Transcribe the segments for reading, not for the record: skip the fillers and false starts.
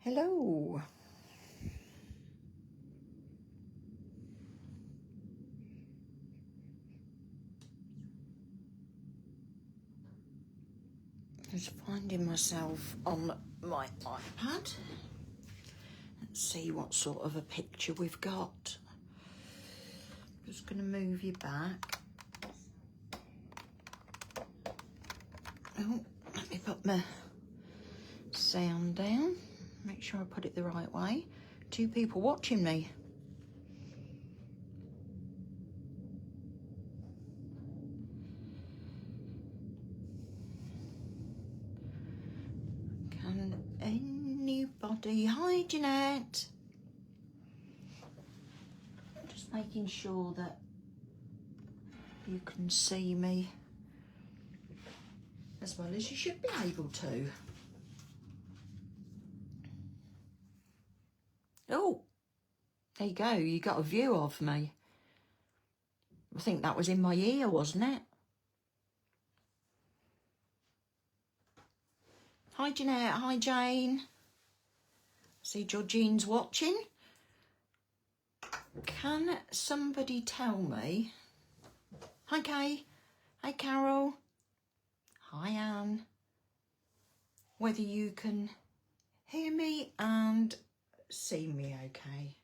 Hello. Just finding myself on my iPad. Let's see what sort of a picture we've got. Just going to move you back. Oh, let me put my sound down. Make sure I put it the right way. 2 people watching me. Can anybody? Hi, Jeanette. Just making sure that you can see me as well as you should be able to. Oh, there you go. You got a view of me. I think that was in my ear, wasn't it? Hi, Jeanette. Hi, Jane. See, Georgine's watching. Can somebody tell me? Hi, Kay. Hi, Carol. Hi, Anne. Whether you can hear me and see me okay,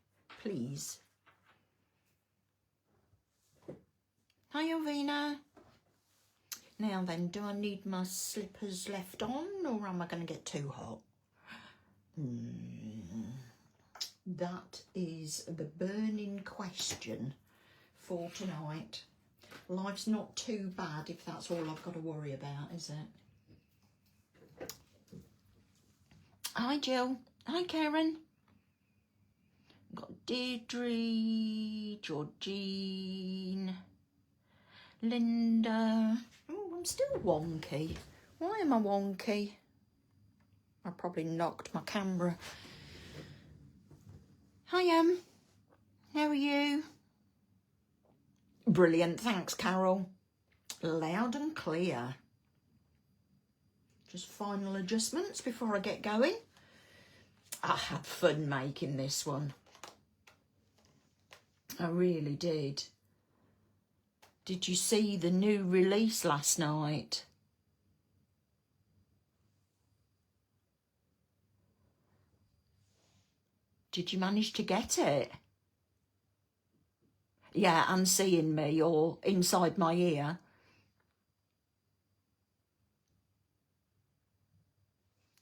please. Hi, Elvina. Now then, do I need my slippers left on or am I going to get too hot? That is the burning question for tonight. Life's not too bad if that's all I've got to worry about, is it? Hi, Jill. Hi, Karen. I've got Deirdre, Georgine, Linda. Oh, I'm still wonky. Why am I wonky? I probably knocked my camera. Hi, how are you? Brilliant, thanks, Carol. Loud and clear. Just final adjustments before I get going. I had fun making this one. I really did. Did you see the new release last night? Did you manage to get it? Yeah, and seeing me or inside my ear.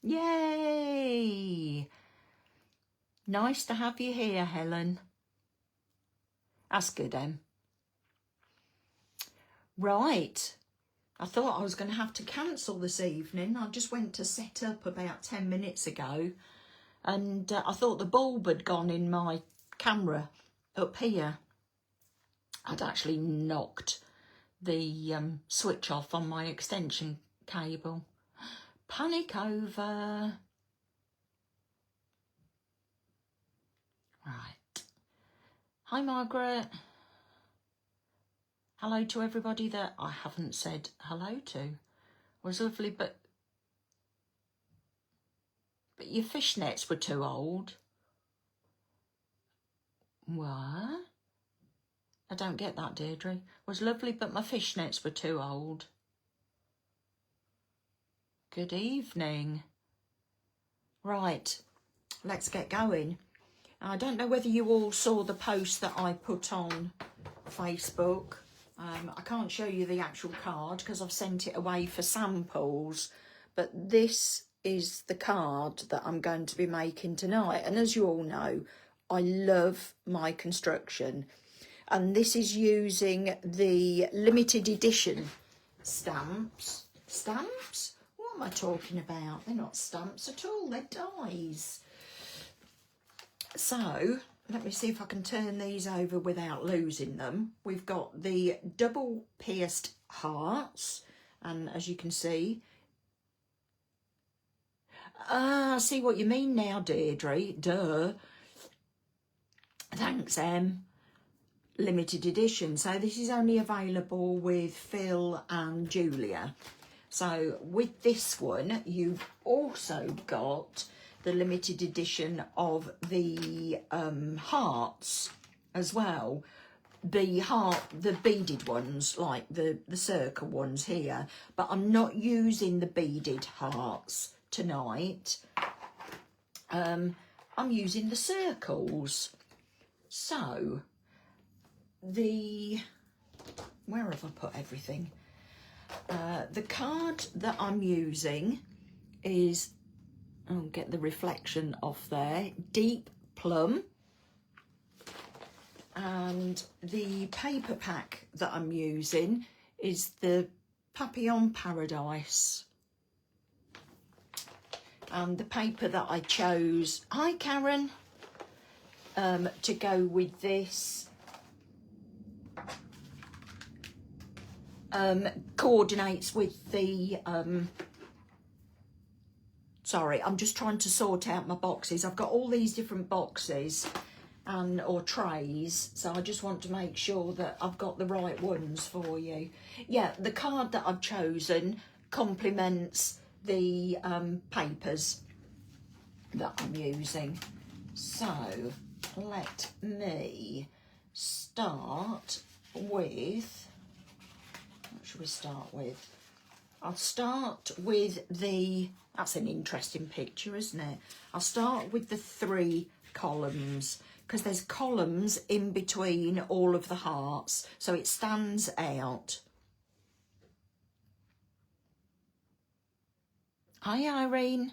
Yay! Nice to have you here, Helen. That's good, Em. Right. I thought I was going to have to cancel this evening. I just went to set up about 10 minutes ago and I thought the bulb had gone in my camera up here. I'd actually knocked the switch off on my extension cable. Panic over. Right. Hi, Margaret. Hello to everybody that I haven't said hello to. It was lovely, but your fishnets were too old. What? I don't get that, Deirdre. It was lovely, but my fishnets were too old. Good evening. Right, let's get going. I don't know whether you all saw the post that I put on Facebook. I can't show you the actual card because I've sent it away for samples, but this is the card that I'm going to be making tonight. And as you all know, I love my construction. And this is using the limited edition stamps. Stamps? What am I talking about? They're not stamps at all, they're dies. So, let me see if I can turn these over without losing them. We've got the double pierced hearts, and as you can see, I see what you mean now, Deirdre. Duh. Thanks, Em. Limited edition. So this is only available with Phil and Julia. So with this one, you've also got the limited edition of the hearts as well. The beaded ones, like the circle ones here, but I'm not using the beaded hearts tonight. I'm using the circles. So where have I put everything? The card that I'm using is, I'll get the reflection off there, Deep Plum. And the paper pack that I'm using is the Papillon Paradise. And the paper that I chose, hi Karen, to go with this coordinates with the, sorry, I'm just trying to sort out my boxes. I've got all these different boxes or trays, so I just want to make sure that I've got the right ones for you. Yeah, the card that I've chosen complements the papers that I'm using. So let me start with, what should we start with? I'll start with that's an interesting picture, isn't it? I'll start with the 3 columns, because there's columns in between all of the hearts, so it stands out. Hi Irene.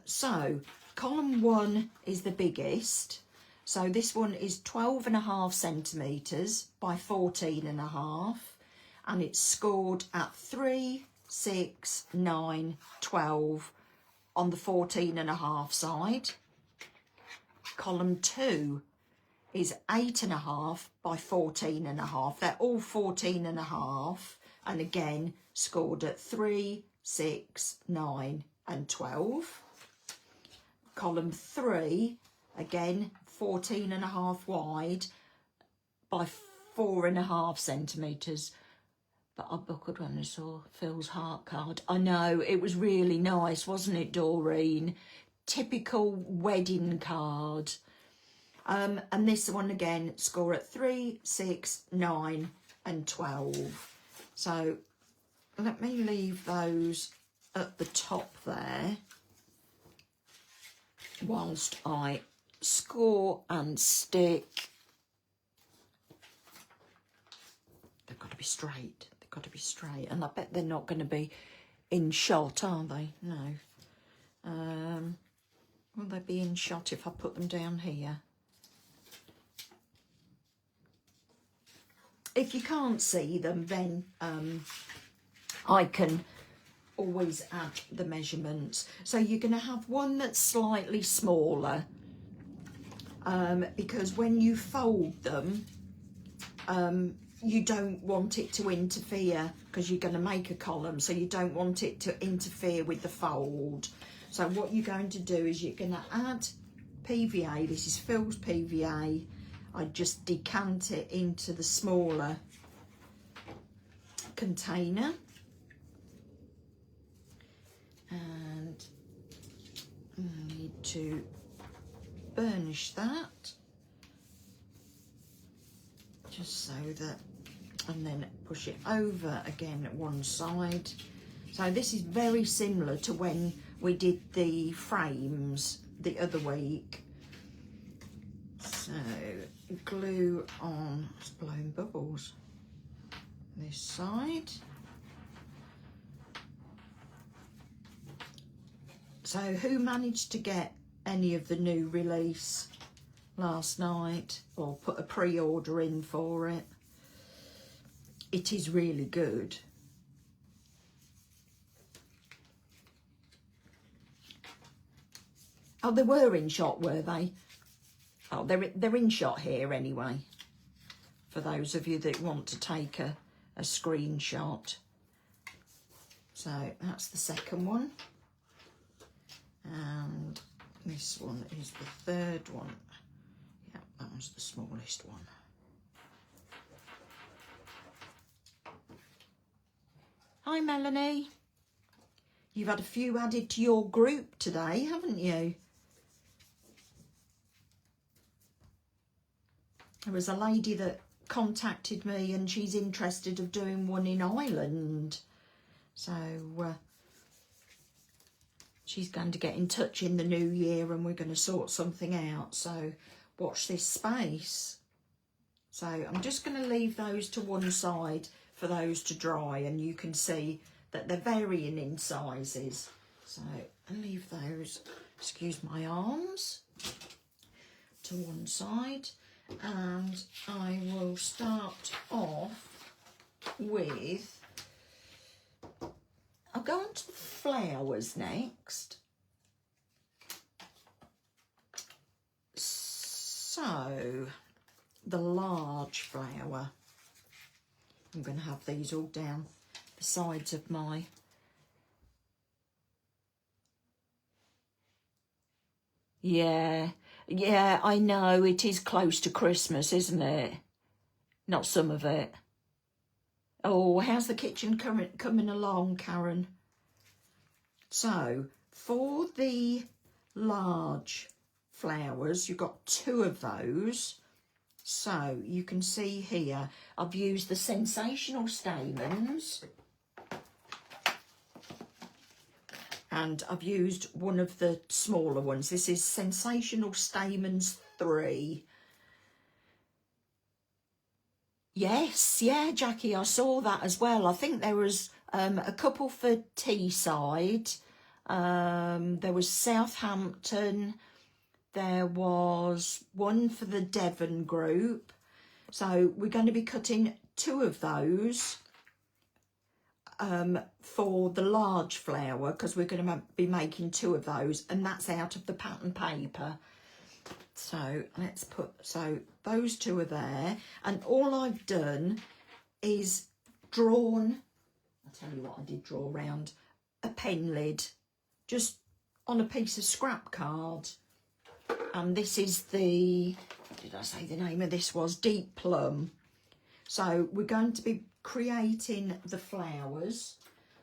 So column 1 is the biggest, so this one is 12.5 centimetres by 14.5, and it's scored at 3, 6, 9, 12 on the 14.5 side. Column 2 is 8.5 by 14.5. They're all 14.5, and again scored at 3, 6, 9 and 12. Column 3, again 14.5 wide by 4.5 centimetres. But I buckled when I saw Phil's heart card. I know, it was really nice, wasn't it, Doreen? Typical wedding card. And this one again, score at 3, 6, 9 and 12. So let me leave those at the top there whilst I score and stick. They've got to be straight. They've got to be straight. And I bet they're not going to be in shot, are they? No. Will they be in shot if I put them down here? If you can't see them, then I can always add the measurements. So you're going to have one that's slightly smaller, because when you fold them, you don't want it to interfere, because you're going to make a column, so you don't want it to interfere with the fold. So what you're going to do is you're going to add PVA. This is Phil's PVA. I just decant it into the smaller container. And I need to burnish that, just so that, and then push it over again at one side. So this is very similar to when we did the frames the other week. So glue on, it's blowing bubbles, this side. So who managed to get any of the new release last night, or put a pre-order in for it? It is really good. Oh, they were in shot, were they? Oh, they're in shot here anyway, for those of you that want to take a screenshot. So that's the second one. And this one is the third one. Yeah, that was the smallest one. Hi, Melanie. You've had a few added to your group today, haven't you? There was a lady that contacted me and she's interested of doing one in Ireland. So she's going to get in touch in the new year and we're going to sort something out. So watch this space. So I'm just going to leave those to one side for those to dry, and you can see that they're varying in sizes. So I'll leave those, excuse my arms, to one side, and I will start off with, I'll go on to the flowers next. So the large flower, I'm going to have these all down the sides of my yeah, I know it is close to Christmas, isn't it? Not some of it. Oh, how's the kitchen coming along, Karen? So for the large flowers, you've got 2 of those. So you can see here, I've used the Sensational Stamens, and I've used one of the smaller ones. This is Sensational Stamens 3. Yes, yeah, Jackie, I saw that as well. I think there was a couple for Teesside. There was Southampton. There was one for the Devon group. So we're going to be cutting 2 of those for the large flower, because we're going to be making 2 of those, and that's out of the pattern paper. So let's put, so those 2 are there, and all I've done is drawn, I'll tell you what I did draw around, a pen lid, just on a piece of scrap card. And this is the, what did I say the name of this was? Deep Plum. So we're going to be creating the flowers.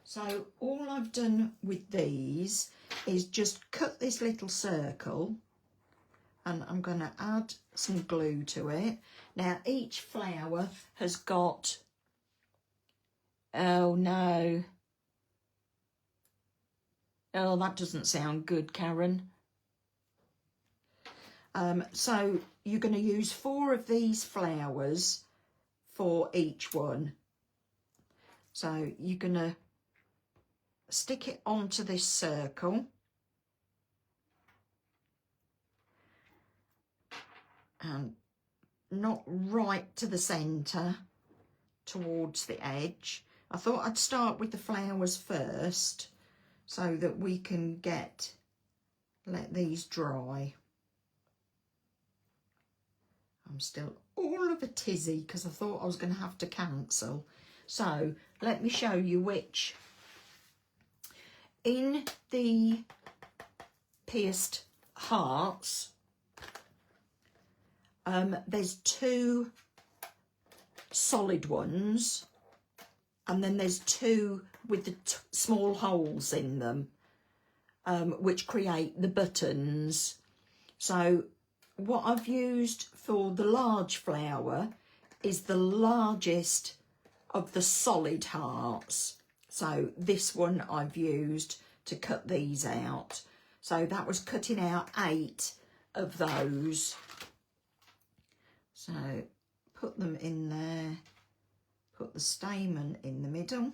So all I've done with these is just cut this little circle, and I'm going to add some glue to it. Now each flower has got, oh no, oh that doesn't sound good, Karen. So you're going to use 4 of these flowers for each one. So you're going to stick it onto this circle, and not right to the centre, towards the edge. I thought I'd start with the flowers first so that we can let these dry. I'm still all of a tizzy because I thought I was going to have to cancel. So let me show you which. In the pierced hearts, there's 2 solid ones, and then there's 2 with the small holes in them, which create the buttons. So what I've used for the large flower is the largest of the solid hearts. So this one I've used to cut these out. So that was cutting out 8 of those. So put them in there, put the stamen in the middle,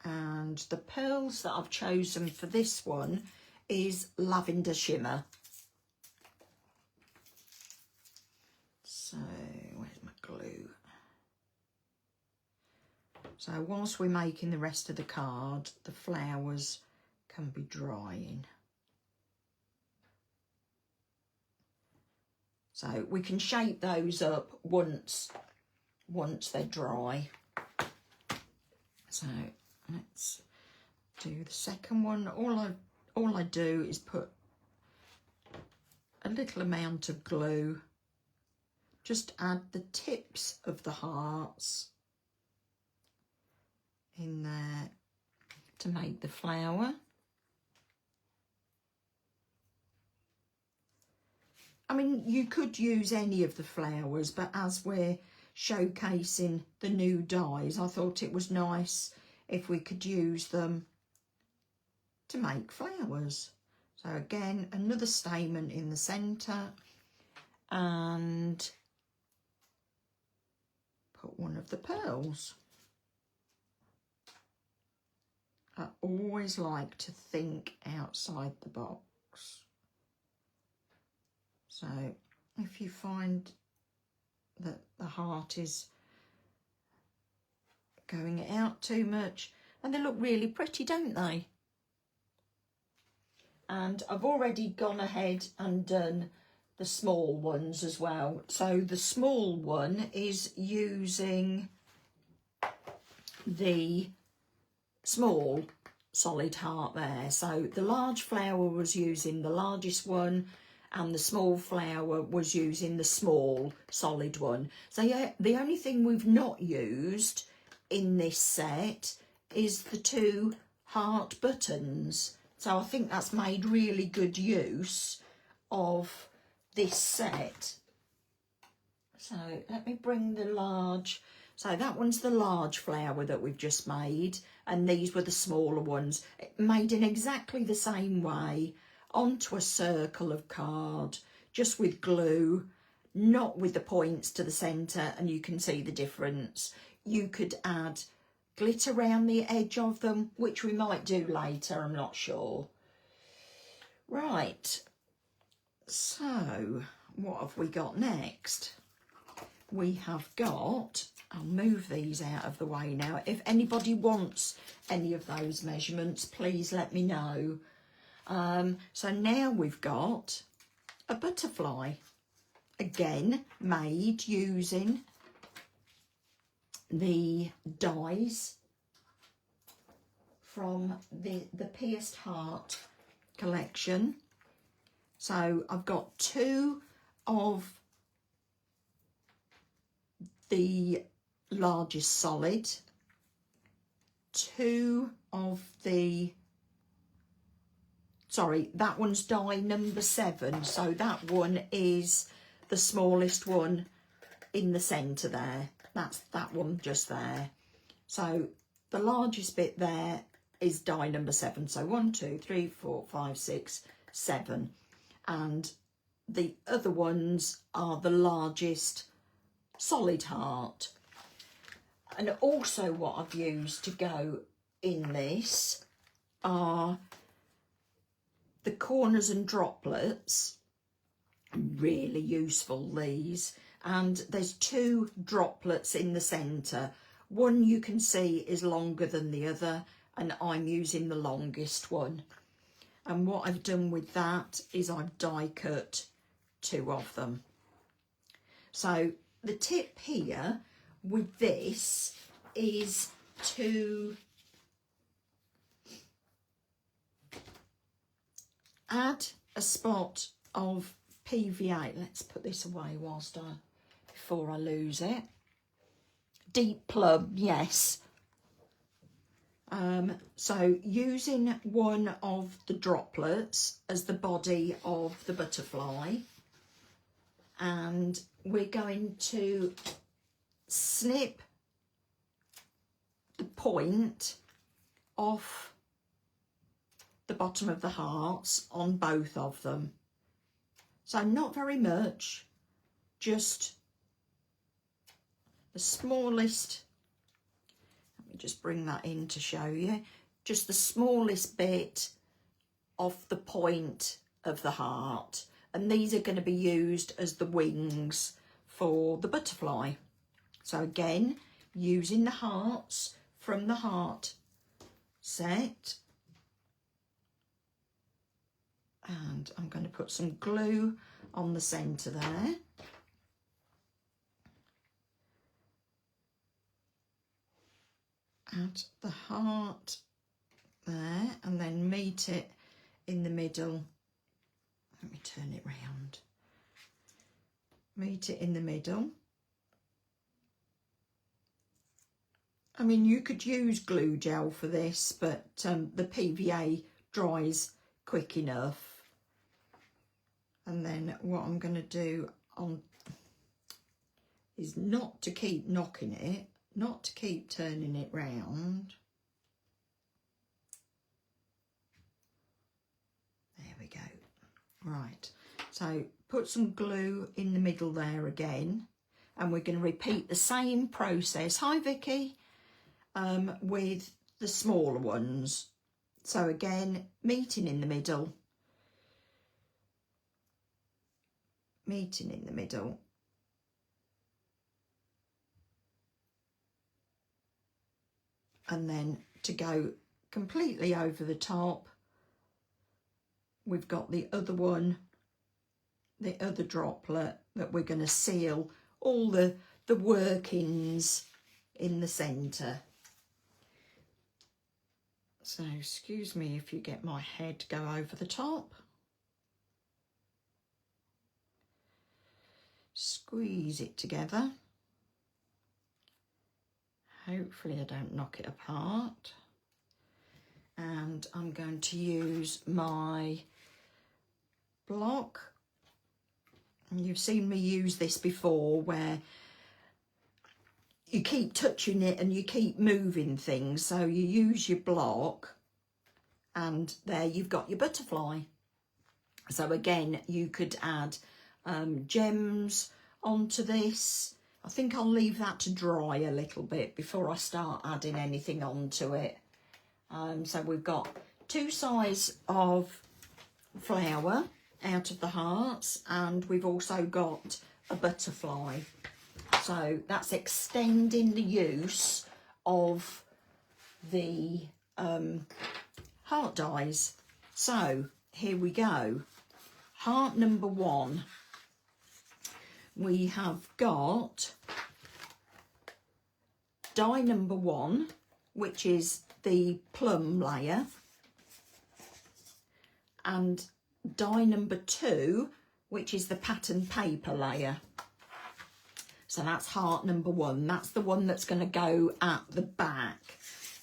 and the pearls that I've chosen for this one is Lavender Shimmer. So where's my glue? So whilst we're making the rest of the card, the flowers can be drying. So we can shape those up once they're dry. So let's do the second one. All I do is put a little amount of glue, just add the tips of the hearts in there. to make the flower. I mean, you could use any of the flowers, but as we're showcasing the new dies, I thought it was nice if we could use them to make flowers. So again, another stamen in the centre, and put one of the pearls. I always like to think outside the box. So if you find that the heart is going out too much, and they look really pretty, don't they? And I've already gone ahead and done the small ones as well. So the small one is using the small solid heart there. So the large flower was using the largest one, and the small flower was using the small solid one. So yeah, the only thing we've not used in this set is the 2 heart buttons. So I think that's made really good use of this set. So let me bring the large. So that one's the large flower that we've just made, and these were the smaller ones, made in exactly the same way, onto a circle of card, just with glue, not with the points to the centre, and you can see the difference. You could add glitter around the edge of them, which we might do later, I'm not sure. Right, so what have we got next? We have got, I'll move these out of the way now. If anybody wants any of those measurements, please let me know. So now we've got a butterfly, again made using the dies from the Pierced Heart collection. So I've got 2 of the largest solid, 2 of the, sorry, that one's die number 7, so that one is the smallest one in the centre there. That's that one just there. So the largest bit there is die number 7. So 1, 2, 3, 4, 5, 6, 7. And the other ones are the largest solid heart. And also what I've used to go in this are the corners and droplets. Really useful, these. And there's 2 droplets in the centre. One you can see is longer than the other, and I'm using the longest one. And what I've done with that is I've die cut 2 of them. So the tip here with this is to add a spot of PVA. Let's put this away before I lose it. Deep plum, yes. So using one of the droplets as the body of the butterfly, and we're going to snip the point off the bottom of the hearts on both of them. So not very much, just the smallest. Let me just bring that in to show you. Just the smallest bit off the point of the heart. And these are going to be used as the wings for the butterfly. So again, using the hearts from the heart set. And I'm going to put some glue on the centre there. Add the heart there, and then meet it in the middle. Let me turn it round. Meet it in the middle. I mean, you could use glue gel for this, but the PVA dries quick enough. And then what I'm going to do is not to keep knocking it, not to keep turning it round. There we go. Right, so put some glue in the middle there again, and we're going to repeat the same process. Hi Vicky. With the smaller ones. So again, meeting in the middle, and then to go completely over the top, we've got the other one, the other droplet that we're going to seal all the workings in the centre. So excuse me if you get my head go over the top. Squeeze it together. Hopefully I don't knock it apart. And I'm going to use my block. And you've seen me use this before, where you keep touching it and you keep moving things. So you use your block and there you've got your butterfly. So again, you could add gems onto this. I think I'll leave that to dry a little bit before I start adding anything onto it. So we've got 2 sides of flower out of the hearts, and we've also got a butterfly. So that's extending the use of the heart dies. So here we go. Heart number 1. We have got die number 1, which is the plum layer, and die number 2, which is the pattern paper layer. So that's heart number 1. That's the one that's going to go at the back.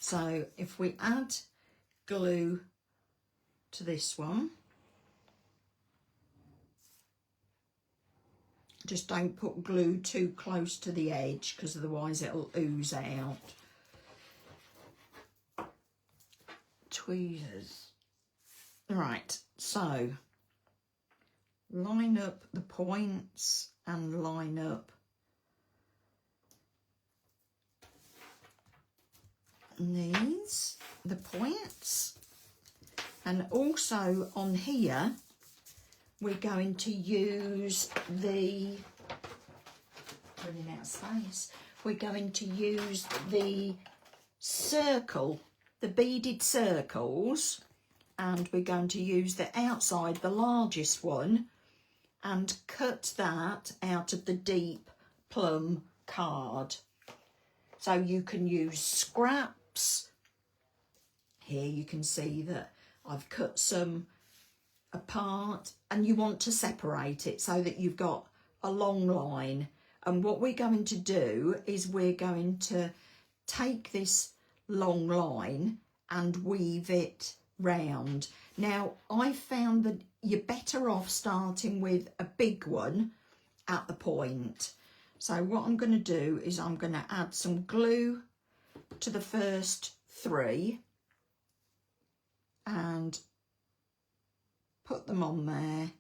So if we add glue to this one, just don't put glue too close to the edge because otherwise it'll ooze out. Tweezers. Right, so line up the points and line up these, the points, and also on here we're going to use the, running out of space, we're going to use the circle, the beaded circles, and we're going to use the outside, the largest one, and cut that out of the deep plum card. So you can use scraps. Here you can see that I've cut some apart, and you want to separate it so that you've got a long line. And what we're going to do is we're going to take this long line and weave it round. Now I found that you're better off starting with a big one at the point. So what I'm going to do is I'm going to add some glue to the first 3 and put them on there,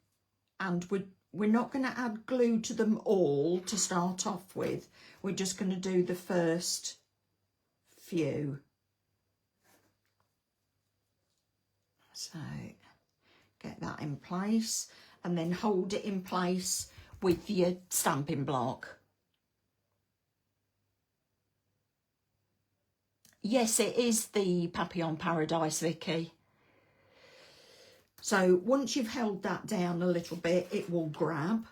and we're not going to add glue to them all to start off with. We're just going to do the first few. So get that in place and then hold it in place with your stamping block. Yes, it is the Papillon Paradise, Vicky. So once you've held that down a little bit, it will grab.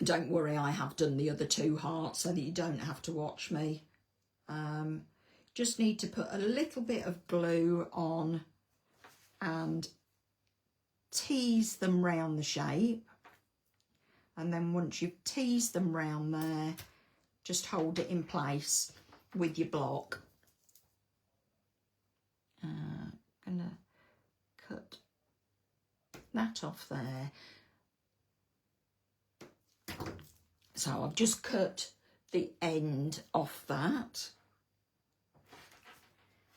Don't worry, I have done the other 2 hearts so that you don't have to watch me. Just need to put a little bit of glue on and tease them round the shape. And then once you've teased them round there, just hold it in place. with your block. Gonna cut that off there. So I've just cut the end off that.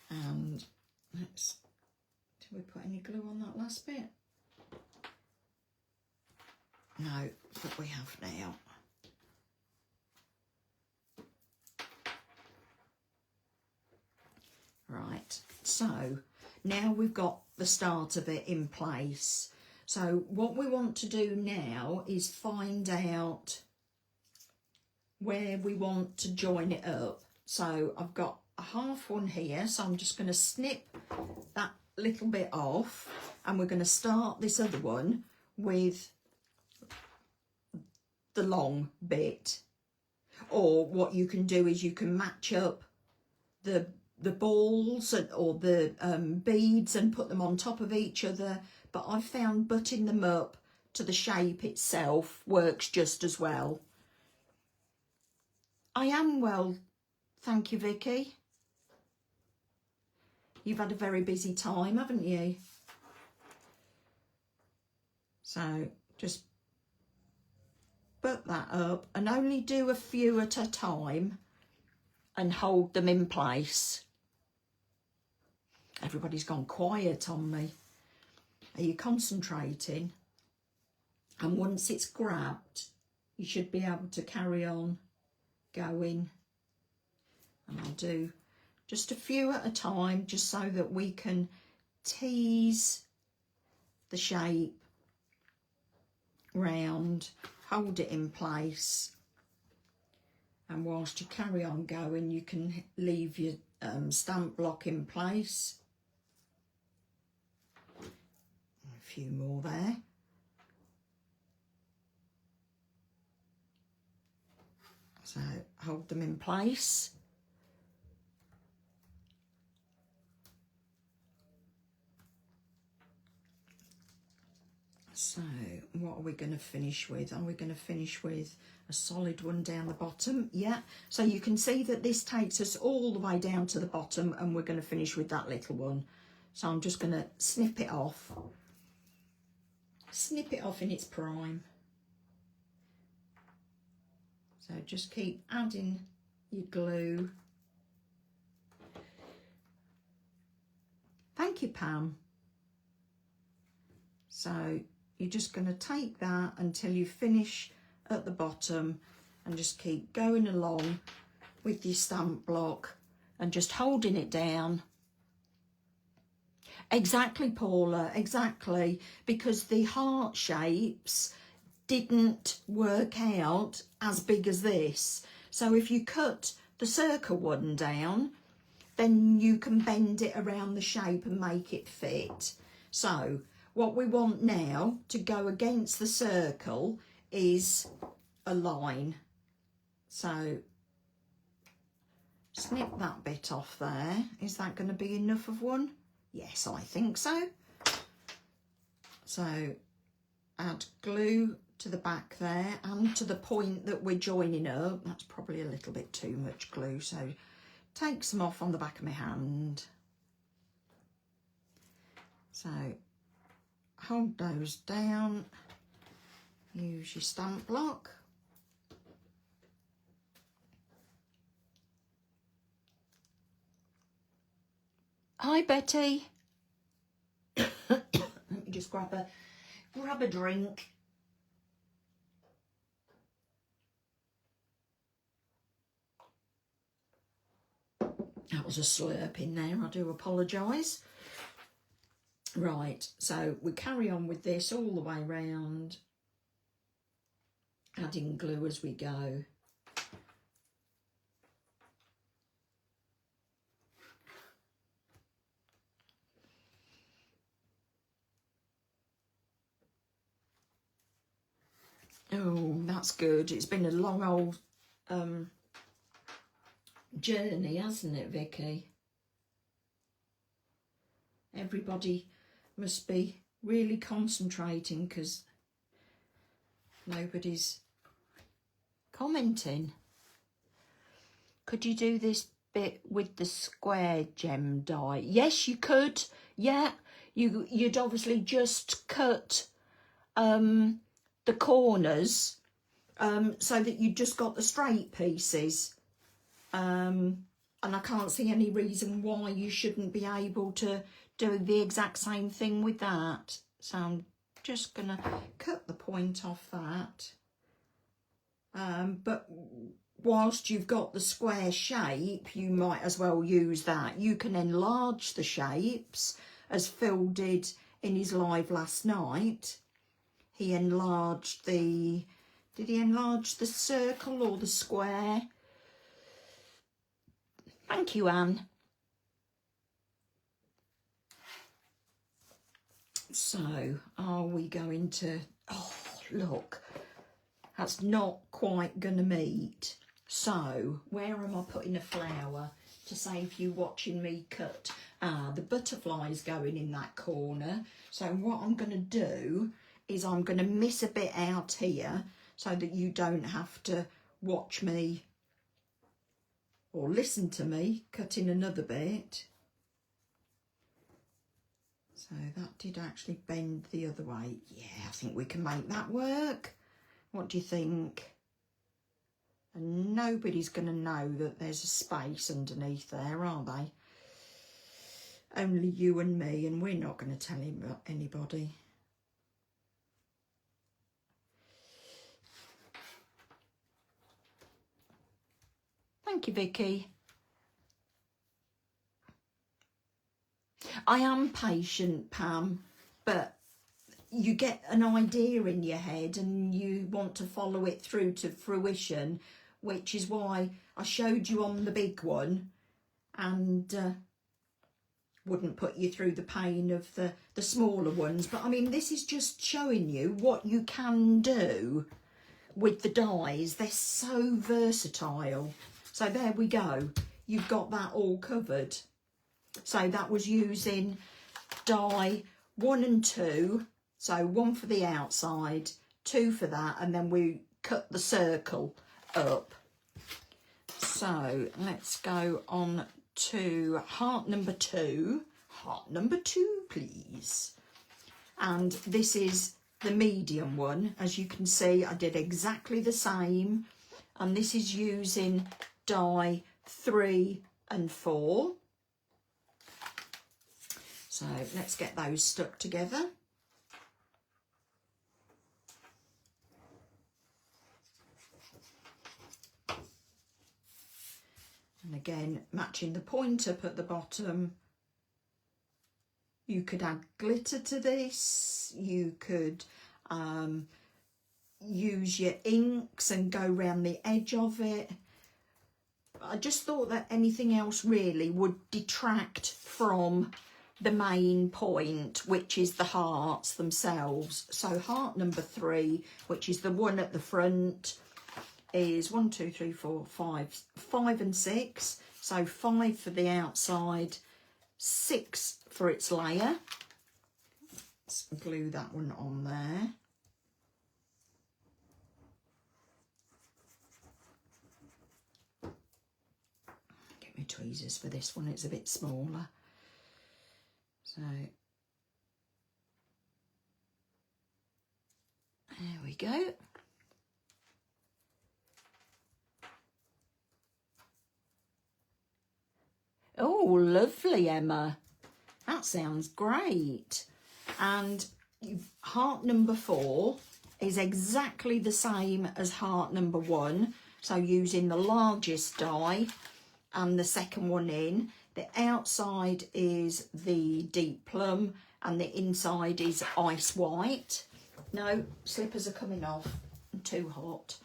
And let's, did we put any glue on that last bit? No, but we have now. Right, so now we've got the start of it in place. So what we want to do now is find out where we want to join it up. So I've got a half one here, so I'm just going to snip that little bit off, and we're going to start this other one with the long bit. Or what you can do is you can match up the balls or the beads and put them on top of each other, but I've found butting them up to the shape itself works just as well. I am well, thank you, Vicky. You've had a very busy time, haven't you? So just butt that up and only do a few at a time and hold them in place. Everybody's gone quiet on me. Are you concentrating? And once it's grabbed, you should be able to carry on going. And I'll do just a few at a time, just so that we can tease the shape round, hold it in place. And whilst you carry on going, you can leave your stamp block in place. A few more there. So hold them in place. So what are we going to finish with? Are we going to finish with a solid one down the bottom? Yeah. So you can see that this takes us all the way down to the bottom, and we're going to finish with that little one. So I'm just going to snip it off. Snip it off in its prime. So just keep adding your glue. Thank you, Pam. So you're just going to take that until you finish at the bottom, and just keep going along with your stamp block and just holding it down. Exactly, Paula, exactly, because the heart shapes didn't work out as big as this. So if you cut the circle one down, then you can bend it around the shape and make it fit. So what we want now to go against the circle is a line. So snip that bit off there. Is that going to be enough of one? Yes, I think so. So add glue to the back there and to the point that we're joining up. That's probably a little bit too much glue, so take some off on the back of my hand. So hold those down, use your stamp block. Hi, Betty. Let me just grab a drink. That was a slurp in there, I do apologise. Right, so we carry on with this all the way round, adding glue as we go. Oh, that's good. It's been a long old journey, hasn't it, Vicky? Everybody must be really concentrating because nobody's commenting. Could you do this bit with the square gem die. Yes, you could. Yeah, you'd obviously just cut the corners so that you just got the straight pieces. And I can't see any reason why you shouldn't be able to do the exact same thing with that. So I'm just going to cut the point off that. But whilst you've got the square shape, you might as well use that. You can enlarge the shapes, as Phil did in his live last night. He enlarged the... Did he enlarge the circle or the square? Thank you, Anne. So, are we going to... Oh, look. That's not quite going to meet. So, where am I putting a flower to save you watching me cut? Ah, the butterfly's going in that corner. So what I'm going to do is I'm going to miss a bit out here so that you don't have to watch me or listen to me cutting another bit. So that did actually bend the other way. Yeah, I think we can make that work. What do you think? And nobody's going to know that there's a space underneath there, are they? Only you and me, and we're not going to tell anybody. Thank you, Vicky. I am patient, Pam, but you get an idea in your head and you want to follow it through to fruition, which is why I showed you on the big one and wouldn't put you through the pain of the smaller ones. But I mean, this is just showing you what you can do with the dies. They're so versatile. So there we go. You've got that all covered. So that was using die 1 and 2. So 1 for the outside, 2 for that, and then we cut the circle up. So let's go on to heart number 2. Heart number 2, please. And this is the medium one. As you can see, I did exactly the same. And this is using die 3 and 4. So let's get those stuck together. And again, matching the point up at the bottom. You could add glitter to this. You could use your inks and go around the edge of it. I just thought that anything else really would detract from the main point, which is the hearts themselves. So heart number 3, which is the one at the front, is 1, 2, 3, 4, 5 and 6. So 5 for the outside, 6 for its layer. Let's glue that one on there. Get my tweezers for this one, it's a bit smaller. So there we go. Oh, lovely, Emma. That sounds great. And heart number 4 is exactly the same as heart number 1. So using the largest die and the second one in. The outside is the deep plum and the inside is ice white. No, slippers are coming off. I'm too hot.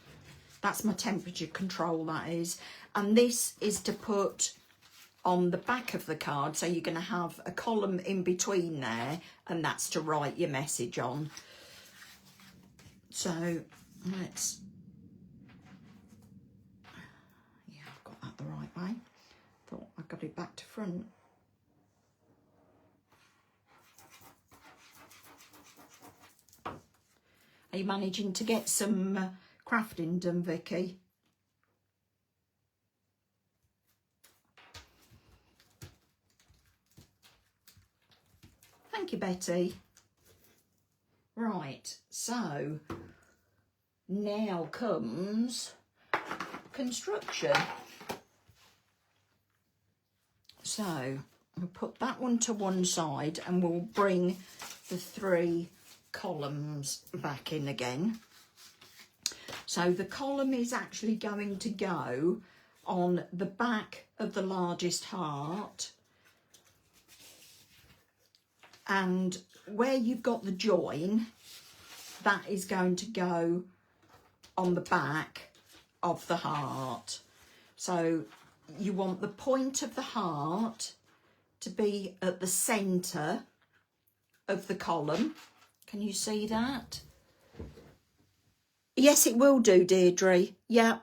That's my temperature control, that is. And this is to put on the back of the card, so you're going to have a column in between there, and that's to write your message on. So let's, yeah, I've got that the right way. Thought I got it back to front. Are you managing to get some crafting done, Vicky? Thank you, Betty. Right, so now comes construction. So we'll put that one to one side and we'll bring the 3 columns back in again. So the column is actually going to go on the back of the largest heart, and where you've got the join, that is going to go on the back of the heart. So you want the point of the heart to be at the centre of the column. Can you see that? Yes, it will do, Deirdre. Yeah.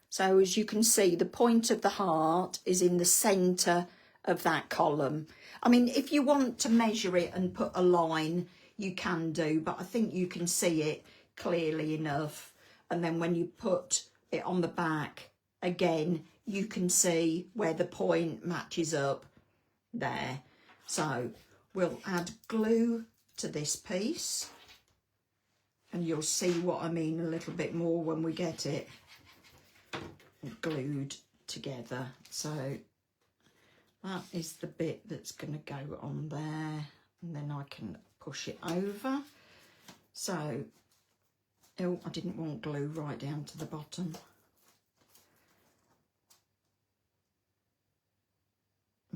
So as you can see, the point of the heart is in the centre of that column. I mean, if you want to measure it and put a line, you can do, but I think you can see it clearly enough. And then when you put it on the back, again, you can see where the point matches up there. So we'll add glue to this piece, and you'll see what I mean a little bit more when we get it glued together. So that is the bit that's going to go on there, and then I can push it over. So, oh, I didn't want glue right down to the bottom.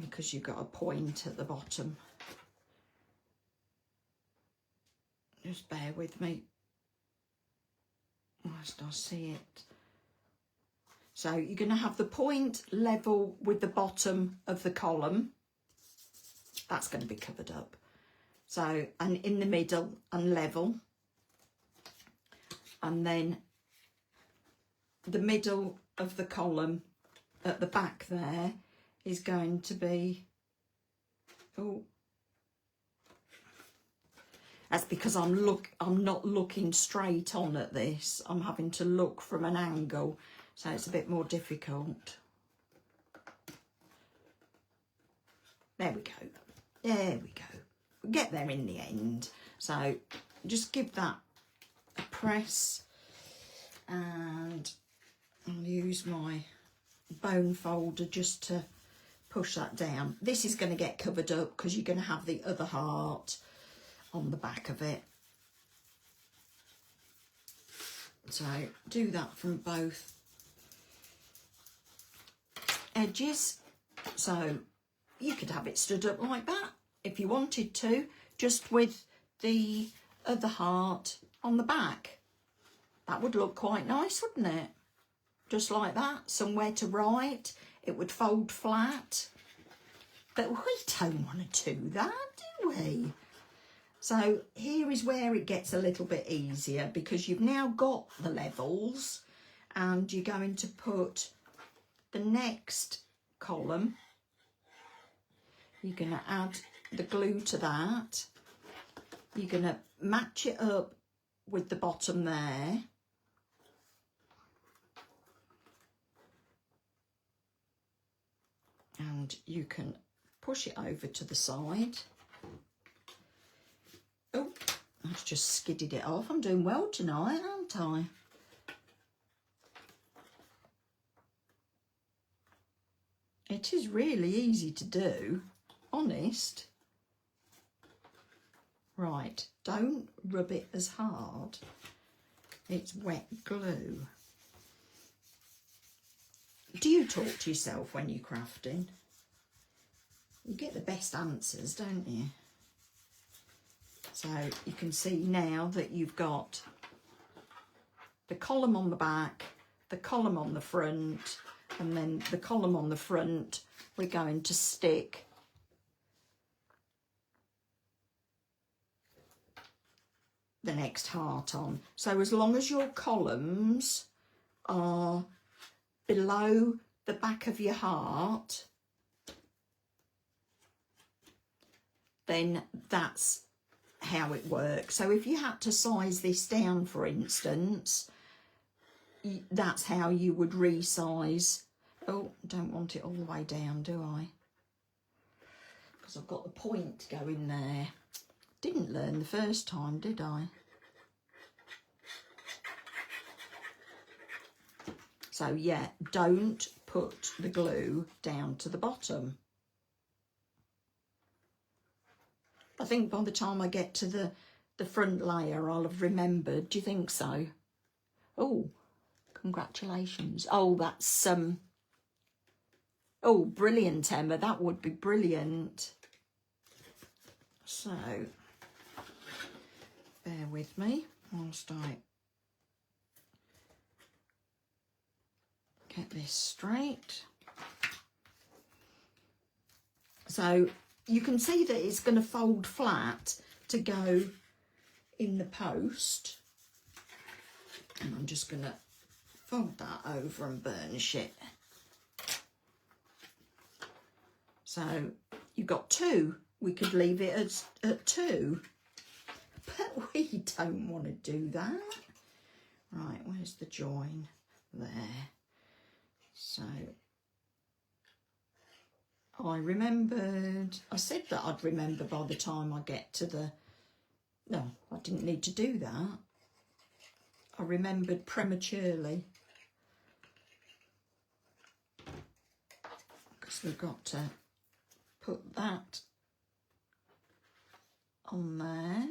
Because you've got a point at the bottom. Just bear with me whilst I see it. So you're going to have the point level with the bottom of the column. That's going to be covered up. So, and in the middle and level. And then the middle of the column at the back there is going to be, oh, that's because I'm not looking straight on at this. I'm having to look from an angle. So it's a bit more difficult. There we go. There we go. We'll get there in the end. So just give that a press, and I'll use my bone folder just to push that down. This is going to get covered up because you're going to have the other heart on the back of it. So do that from both edges. So you could have it stood up like that if you wanted to, just with the other heart on the back. That would look quite nice, wouldn't it? Just like that, somewhere to write. It would fold flat. But we don't want to do that, do we? So here is where it gets a little bit easier, because you've now got the levels, and you're going to put the next column. You're going to add the glue to that. You're going to match it up with the bottom there. And you can push it over to the side. Oh, I've just skidded it off. I'm doing well tonight, aren't I? It is really easy to do, honest. Right, don't rub it as hard. It's wet glue. Do you talk to yourself when you're crafting? You get the best answers, don't you? So you can see now that you've got the column on the back, the column on the front, and then the column on the front we're going to stick the next heart on. So as long as your columns are below the back of your heart, then that's how it works. So if you had to size this down, for instance, that's how you would resize. Oh, don't want it all the way down, do I? because I've got the point going there. Didn't learn the first time, did I? So yeah, don't put the glue down to the bottom. I think by the time I get to the front layer, I'll have remembered. Do you think so? Oh, congratulations. Oh, that's, oh, brilliant, Emma. That would be brilliant. So, bear with me whilst I get this straight. So you can see that it's going to fold flat to go in the post. And I'm just going to fold that over and burnish it. So you've got two. We could leave it at two. But we don't want to do that. Right, where's the join? There. So I remembered, I said that I'd remember by the time I get to the, no, I didn't need to do that. I remembered prematurely. Because we've got to put that on there.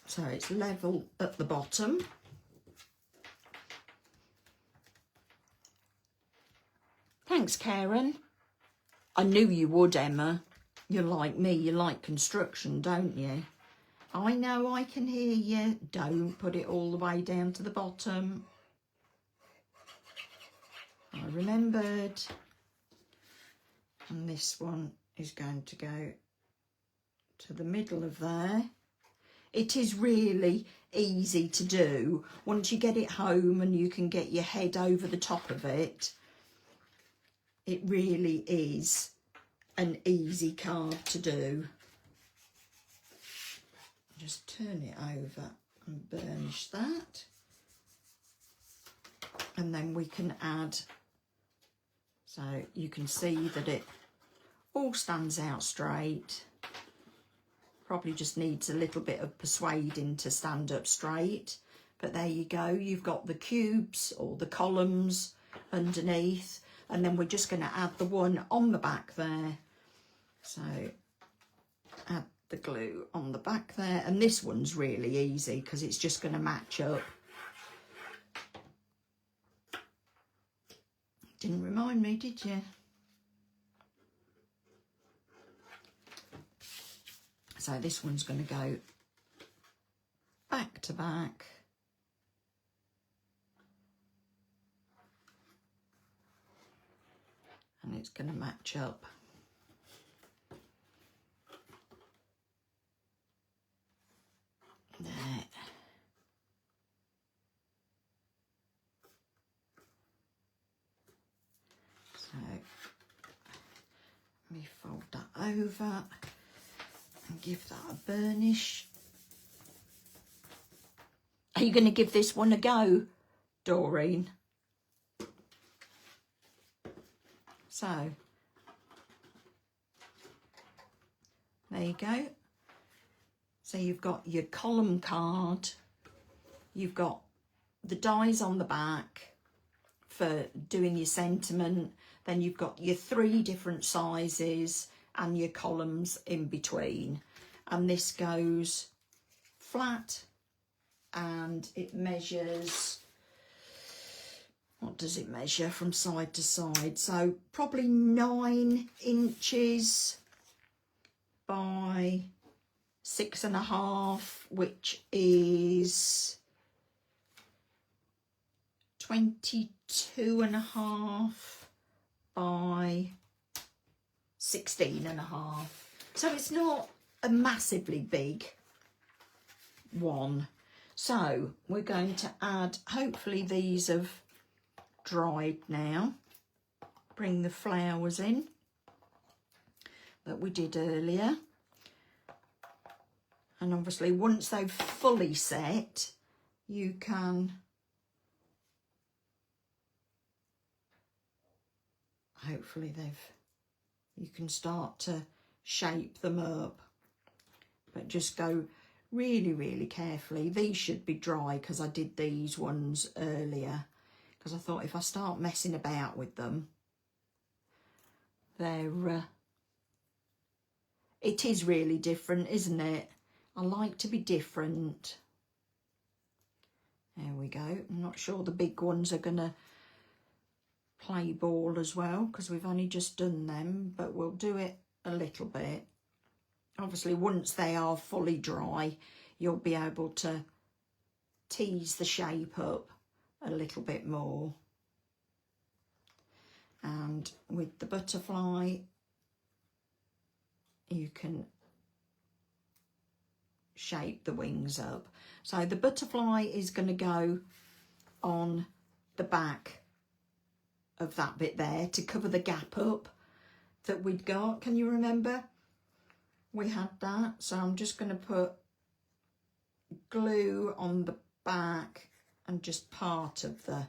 So it's level at the bottom. Thanks, Karen. I knew you would, Emma. You're like me, you like construction, don't you? I know, I can hear you. Don't put it all the way down to the bottom. I remembered. And this one is going to go to the middle of there. It is really easy to do. Once you get it home and you can get your head over the top of it, it really is an easy card to do. Just turn it over and burnish that. And then we can add, so you can see that it all stands out straight. Probably just needs a little bit of persuading to stand up straight. But there you go, you've got the cubes or the columns underneath. And then we're just going to add the one on the back there. So add the glue on the back there. And this one's really easy because it's just going to match up. Didn't remind me, did you? So this one's going to go back to back. And it's going to match up. There. So let me fold that over and give that a burnish. Are you going to give this one a go, Doreen? So, there you go. So you've got your column card, you've got the dies on the back for doing your sentiment, then you've got your 3 different sizes and your columns in between. And this goes flat and it measures, what does it measure from side to side? So probably 9 inches by 6.5, which is 22.5 by 16.5. So it's not a massively big one. So we're going to add, hopefully these have dried now. Bring the flowers in that we did earlier. And obviously once they've fully set, you can hopefully you can start to shape them up, but just go really, really carefully. These should be dry because I did these ones earlier, because I thought if I start messing about with them, it is really different, isn't it? I like to be different. There we go. I'm not sure the big ones are gonna play ball as well because we've only just done them, but we'll do it a little bit. Obviously, once they are fully dry, you'll be able to tease the shape up a little bit more. And with the butterfly, you can shape the wings up. So the butterfly is going to go on the back of that bit there to cover the gap up that we'd got. Can you remember? We had that. So I'm just going to put glue on the back and just part of the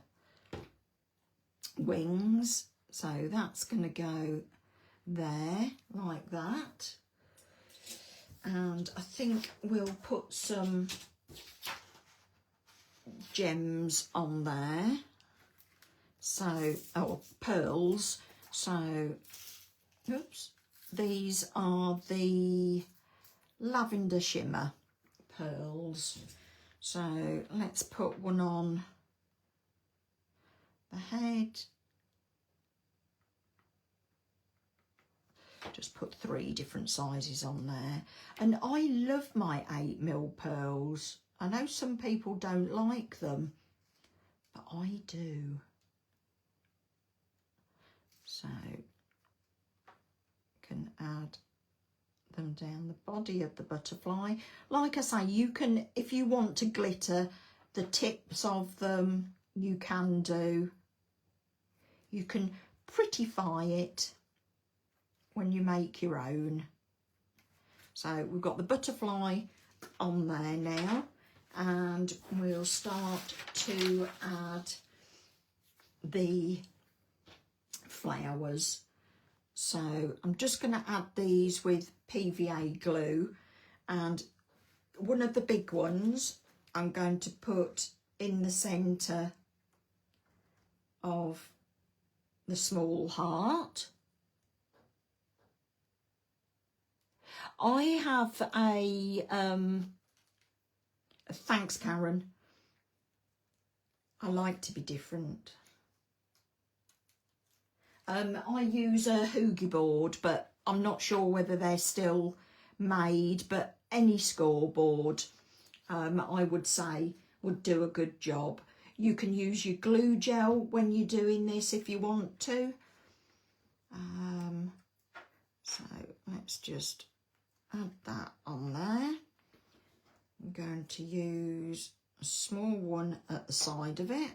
wings. So that's going to go there like that. And I think we'll put some gems on there. So, pearls. So, oops. These are the lavender shimmer pearls. So let's put one on the head. Just put 3 different sizes on there. And I love my 8mm pearls. I know some people don't like them, but I do. So can add them down the body of the butterfly. Like I say, you can, if you want to glitter the tips of them, you can do. You can prettify it when you make your own. So we've got the butterfly on there now, and we'll start to add the flowers. So I'm just going to add these with PVA glue, and one of the big ones I'm going to put in the centre of the small heart. I have a thanks, Karen. I like to be different. I use a hoogie board, but I'm not sure whether they're still made, but any scoreboard, I would say, would do a good job. You can use your glue gel when you're doing this if you want to. So let's just add that on there. I'm going to use a small one at the side of it.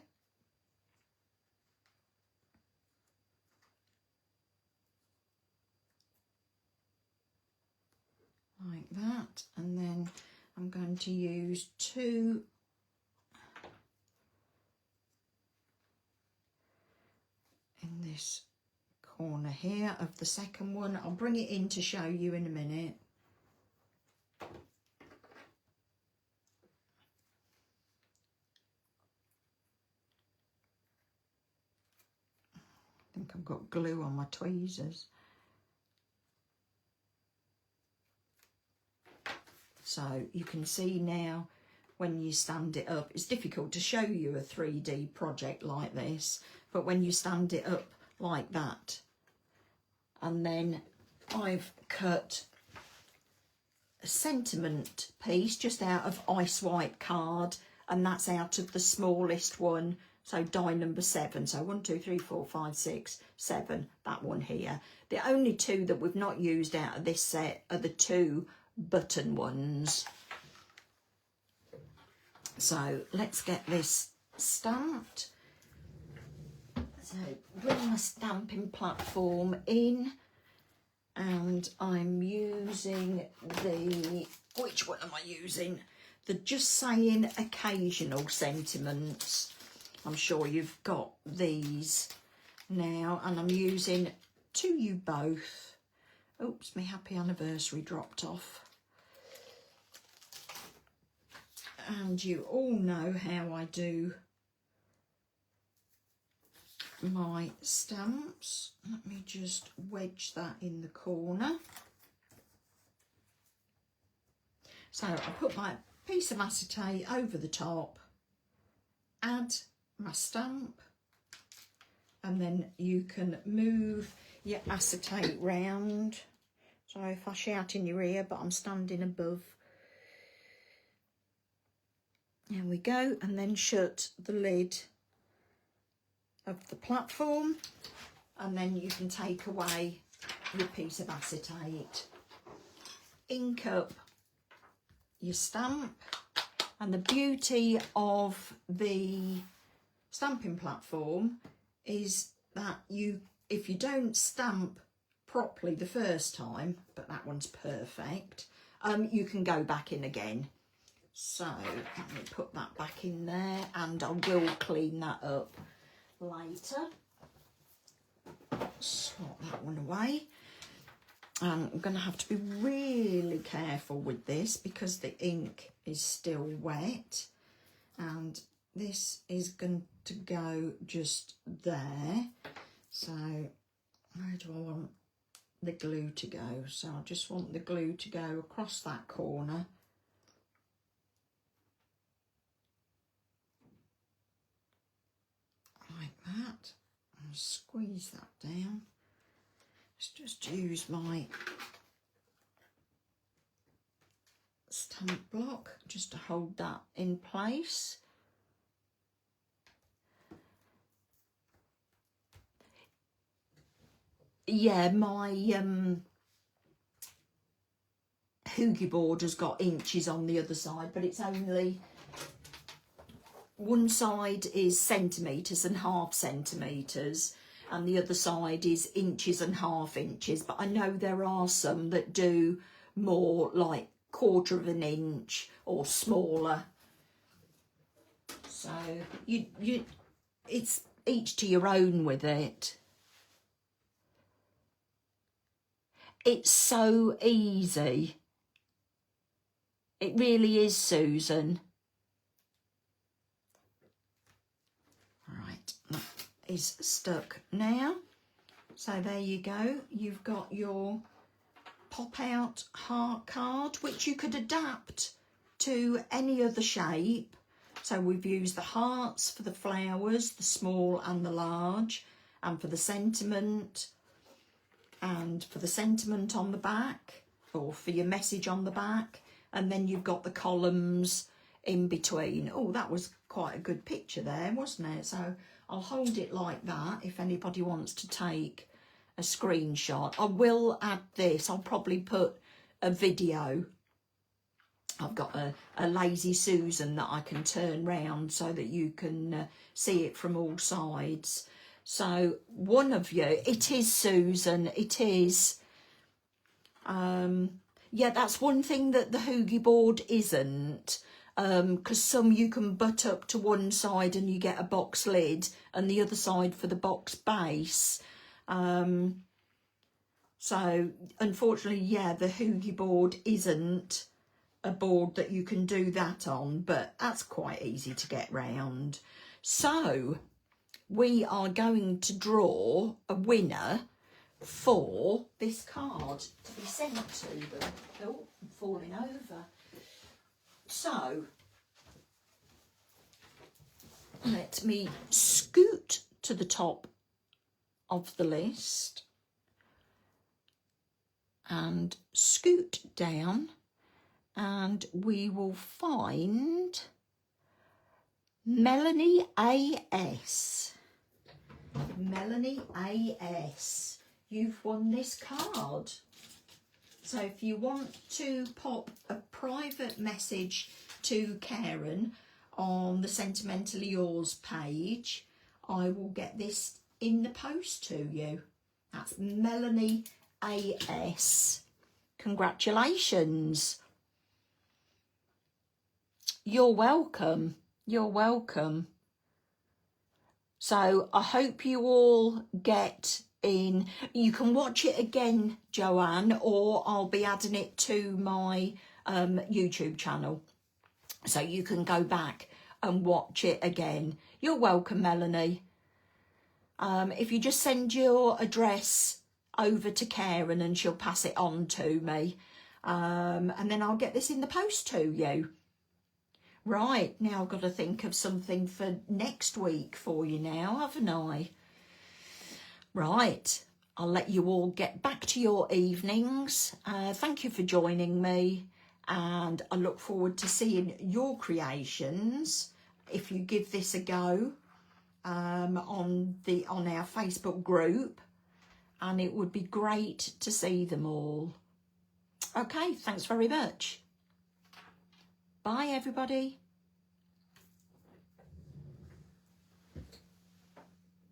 Like that, and then I'm going to use 2 in this corner here of the second one. I'll bring it in to show you in a minute. I think I've got glue on my tweezers. So you can see now when you stand it up, it's difficult to show you a 3D project like this, but when you stand it up like that, and then I've cut a sentiment piece just out of ice white card, and that's out of the smallest one, so die number 7. So 1, 2, 3, 4, 5, 6, 7, that one here. The only 2 that we've not used out of this set are the 2 button ones. So let's get this stamped. So bring my stamping platform in, and I'm using the, which one am I using? The Just Saying Occasional Sentiments. I'm sure you've got these now, and I'm using To You Both. Oops, my happy anniversary dropped off. And you all know how I do my stamps. Let me just wedge that in the corner. So I put my piece of acetate over the top, add my stamp, and then you can move your acetate round. Sorry if I shout in your ear, but I'm standing above. There we go, and then shut the lid of the platform, and then you can take away your piece of acetate. Ink up your stamp, and the beauty of the stamping platform is that if you don't stamp properly the first time, but that one's perfect, you can go back in again. So let me put that back in there, and I will clean that up later. Swap that one away. I'm going to have to be really careful with this because the ink is still wet, and this is going to go just there. So where do I want the glue to go? So I just want the glue to go across that corner. Like that, and squeeze that down. Let's just use my stamp block just to hold that in place. Yeah, my hoogie board has got inches on the other side, but it's only one side is centimetres and half centimetres, and the other side is inches and half inches. But I know there are some that do more like 1/4 of an inch or smaller. So it's each to your own with it. It's so easy. It really is, Susan. Right, that is stuck now. So there you go. You've got your pop out heart card, which you could adapt to any other shape. So we've used the hearts for the flowers, the small and the large, and for the sentiment, and for the sentiment on the back, or for your message on the back. And then you've got the columns in between. Oh, that was quite a good picture there, wasn't it? So I'll hold it like that if anybody wants to take a screenshot. I will add this. I'll probably put a video. I've got a lazy Susan that I can turn round so that you can see it from all sides. So one of you, it is Susan, it is. Yeah, that's one thing that the hoogie board isn't. Because some you can butt up to one side and you get a box lid, and the other side for the box base. So unfortunately, yeah, the hoogie board isn't a board that you can do that on, but that's quite easy to get round. So we are going to draw a winner for this card to be sent to them. Oh, I'm falling over. So let me scoot to the top of the list and scoot down, and we will find Melanie A.S. Melanie A.S. You've won this card. So if you want to pop a private message to Karen on the Sentimentally Yours page, I will get this in the post to you. That's Melanie A.S. Congratulations. You're welcome. You're welcome. So I hope you all get in. You can watch it again, Joanne, or I'll be adding it to my YouTube channel. So you can go back and watch it again. You're welcome, Melanie. If you just send your address over to Karen and she'll pass it on to me. And then I'll get this in the post to you. Right, now I've got to think of something for next week for you now, haven't I? Right, I'll let you all get back to your evenings. Thank you for joining me, and I look forward to seeing your creations if you give this a go on our Facebook group, and it would be great to see them all. Okay, thanks very much. Bye, everybody.